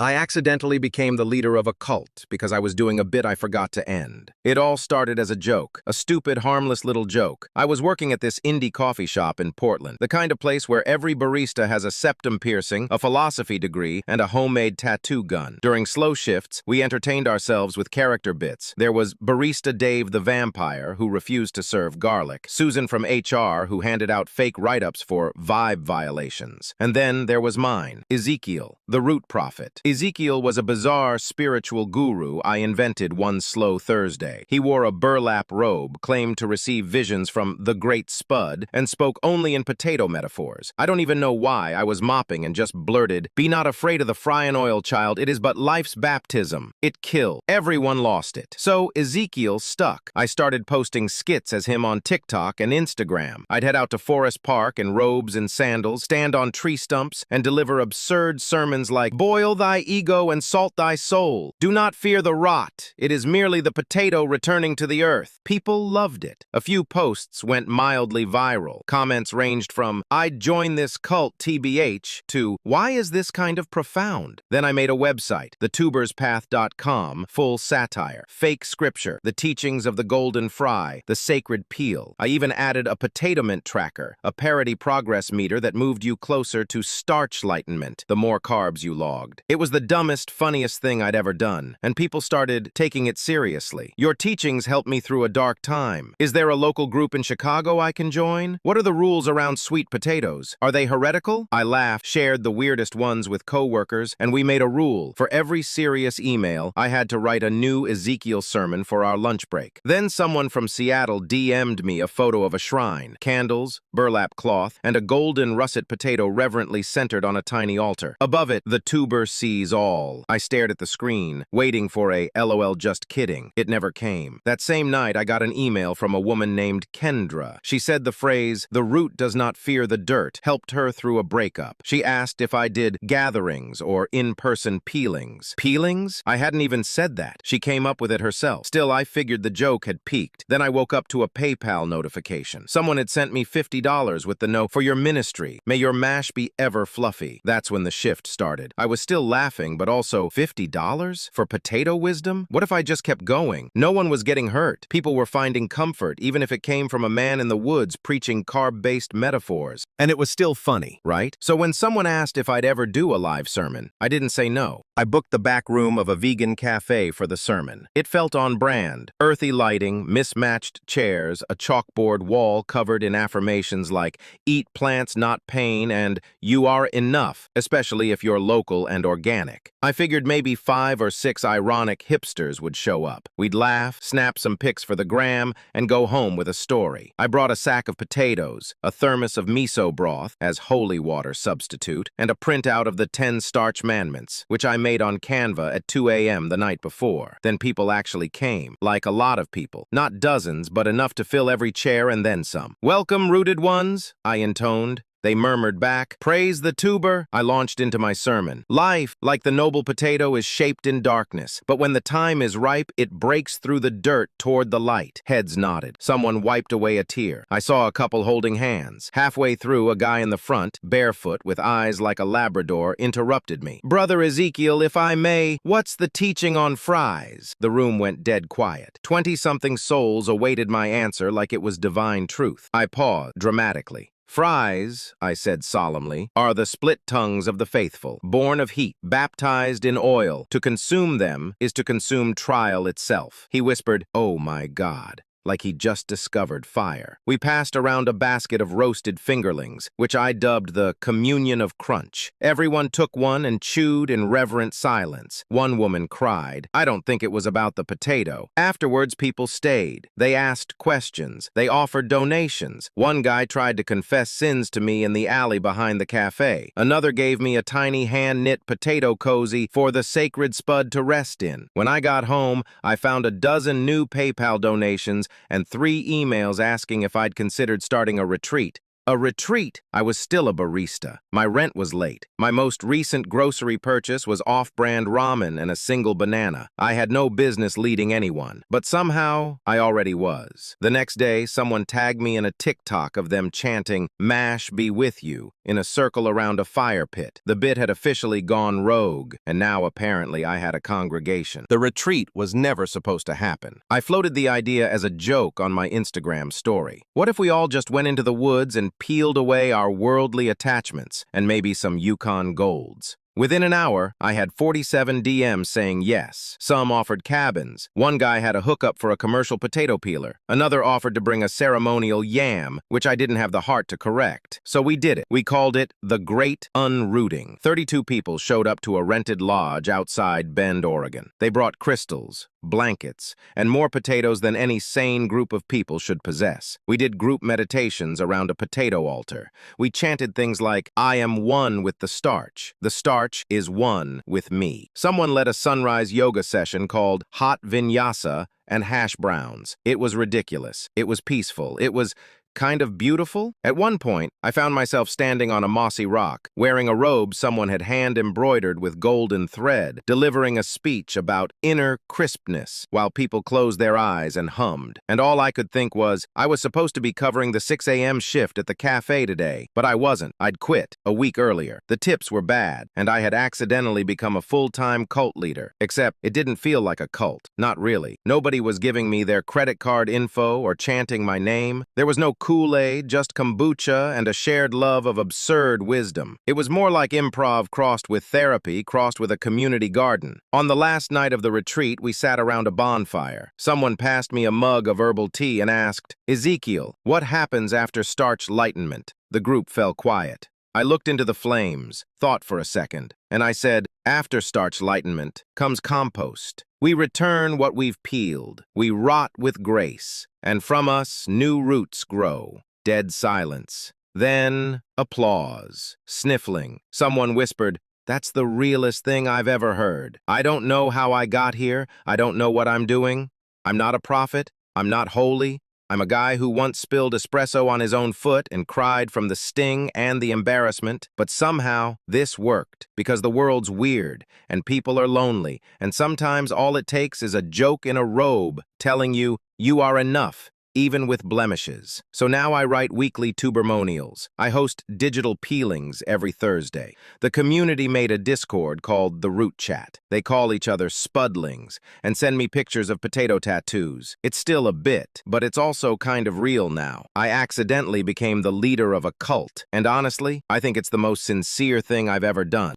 I accidentally became the leader of a cult because I was doing a bit I forgot to end. It all started as a joke, a stupid, harmless little joke. I was working at this indie coffee shop in Portland, the kind of place where every barista has a septum piercing, a philosophy degree, and a homemade tattoo gun. During slow shifts, we entertained ourselves with character bits. There was Barista Dave the Vampire, who refused to serve garlic, Susan from HR, who handed out fake write-ups for vibe violations. And then there was mine, Ezekiel, the root prophet. Ezekiel was a bizarre spiritual guru I invented one slow Thursday. He wore a burlap robe, claimed to receive visions from the Great Spud, and spoke only in potato metaphors. I don't even know why. I was mopping and just blurted, "Be not afraid of the fryin' oil, child. It is but life's baptism." It killed. Everyone lost it. So Ezekiel stuck. I started posting skits as him on TikTok and Instagram. I'd head out to Forest Park in robes and sandals, stand on tree stumps, and deliver absurd sermons like, "Boil thy ego and salt thy soul. Do not fear the rot. It is merely the potato returning to the earth." People loved it. A few posts went mildly viral. Comments ranged from, "I'd join this cult TBH," to, "Why is this kind of profound?" Then I made a website, thetuberspath.com, full satire, fake scripture, the teachings of the golden fry, the sacred peel. I even added a potato-mint tracker, a parody progress meter that moved you closer to starch-lightenment, the more carbs you logged. It was the dumbest, funniest thing I'd ever done, and people started taking it seriously. "Your teachings helped me through a dark time. Is there a local group in Chicago I can join? What are the rules around sweet potatoes? Are they heretical?" I laughed, shared the weirdest ones with coworkers, and we made a rule. For every serious email, I had to write a new Ezekiel sermon for our lunch break. Then someone from Seattle DM'd me a photo of a shrine, candles, burlap cloth, and a golden russet potato reverently centered on a tiny altar. Above it, "The tuber sees all." I stared at the screen, waiting for a "LOL just kidding." It never came. That same night, I got an email from a woman named Kendra. She said the phrase, "The root does not fear the dirt," helped her through a breakup. She asked if I did gatherings or in-person peelings. Peelings? I hadn't even said that. She came up with it herself. Still, I figured the joke had peaked. Then I woke up to a PayPal notification. Someone had sent me $50 with the note, "For your ministry. May your mash be ever fluffy." That's when the shift started. I was still laughing, but also, $50? For potato wisdom? What if I just kept going? No one was getting hurt. People were finding comfort, even if it came from a man in the woods preaching carb-based metaphors. And it was still funny, right? So when someone asked if I'd ever do a live sermon, I didn't say no. I booked the back room of a vegan cafe for the sermon. It felt on brand. Earthy lighting, mismatched chairs, a chalkboard wall covered in affirmations like, "Eat plants, not pain," and "You are enough," especially if you're local and organic. I figured maybe 5 or 6 ironic hipsters would show up. We'd laugh, snap some pics for the gram, and go home with a story. I brought a sack of potatoes, a thermos of miso broth as holy water substitute, and a printout of the 10 starch commandments, which I made on Canva at 2 a.m. the night before. Then people actually came, like a lot of people. Not dozens, but enough to fill every chair and then some. "Welcome, rooted ones," I intoned. They murmured back, "Praise the tuber." I launched into my sermon. Life, like the noble potato, is shaped in darkness, but when the time is ripe, it breaks through the dirt toward the light. Heads nodded. Someone wiped away a tear. I saw a couple holding hands. Halfway through, a guy in the front, barefoot, with eyes like a Labrador, interrupted me. "Brother Ezekiel, if I may, what's the teaching on fries?" The room went dead quiet. 20-something souls awaited my answer like it was divine truth. I paused dramatically. "Fries," I said solemnly, "are the split tongues of the faithful, born of heat, baptized in oil. To consume them is to consume trial itself." He whispered, "Oh my God," like he just discovered fire. We passed around a basket of roasted fingerlings, which I dubbed the communion of crunch. Everyone took one and chewed in reverent silence. One woman cried. I don't think it was about the potato. Afterwards, people stayed. They asked questions. They offered donations. One guy tried to confess sins to me in the alley behind the cafe. Another gave me a tiny hand-knit potato cozy for the sacred spud to rest in. When I got home, I found a dozen new PayPal donations and 3 emails asking if I'd considered starting a retreat. A retreat? I was still a barista. My rent was late. My most recent grocery purchase was off-brand ramen and a single banana. I had no business leading anyone, but somehow I already was. The next day, someone tagged me in a TikTok of them chanting, "Mash be with you," in a circle around a fire pit. The bit had officially gone rogue, and now apparently I had a congregation. The retreat was never supposed to happen. I floated the idea as a joke on my Instagram story. What if we all just went into the woods and peeled away our worldly attachments and maybe some Yukon Golds? Within an hour, I had 47 DMs saying yes. Some offered cabins. One guy had a hookup for a commercial potato peeler. Another offered to bring a ceremonial yam, which I didn't have the heart to correct. So we did it. We called it the Great Unrooting. 32 people showed up to a rented lodge outside Bend, Oregon. They brought crystals, blankets, and more potatoes than any sane group of people should possess. We did group meditations around a potato altar. We chanted things like, "I am one with the starch. The starch is one with me." Someone led a sunrise yoga session called Hot Vinyasa and Hash Browns. It was ridiculous. It was peaceful. It was kind of beautiful. At one point, I found myself standing on a mossy rock, wearing a robe someone had hand-embroidered with golden thread, delivering a speech about inner crispness, while people closed their eyes and hummed. And all I could think was, I was supposed to be covering the 6 a.m. shift at the cafe today, but I wasn't. I'd quit a week earlier. The tips were bad, and I had accidentally become a full-time cult leader. Except, it didn't feel like a cult. Not really. Nobody was giving me their credit card info or chanting my name. There was no Kool-Aid, just kombucha and a shared love of absurd wisdom. It was more like improv crossed with therapy, crossed with a community garden. On the last night of the retreat, we sat around a bonfire. Someone passed me a mug of herbal tea and asked, "Ezekiel, what happens after starch lightenment?" The group fell quiet. I looked into the flames, thought for a second, and I said, after starch lightenment comes compost. We return what we've peeled. We rot with grace, and from us new roots grow. Dead silence. Then applause. Sniffling. Someone whispered, "That's the realest thing I've ever heard." I don't know how I got here. I don't know what I'm doing. I'm not a prophet. I'm not holy. I'm a guy who once spilled espresso on his own foot and cried from the sting and the embarrassment. But somehow, this worked, because the world's weird, and people are lonely, and sometimes all it takes is a joke in a robe telling you, you are enough, even with blemishes. So now I write weekly tubermonials. I host digital peelings every Thursday. The community made a Discord called The Root Chat. They call each other Spudlings and send me pictures of potato tattoos. It's still a bit, but it's also kind of real now. I accidentally became the leader of a cult, and honestly, I think it's the most sincere thing I've ever done.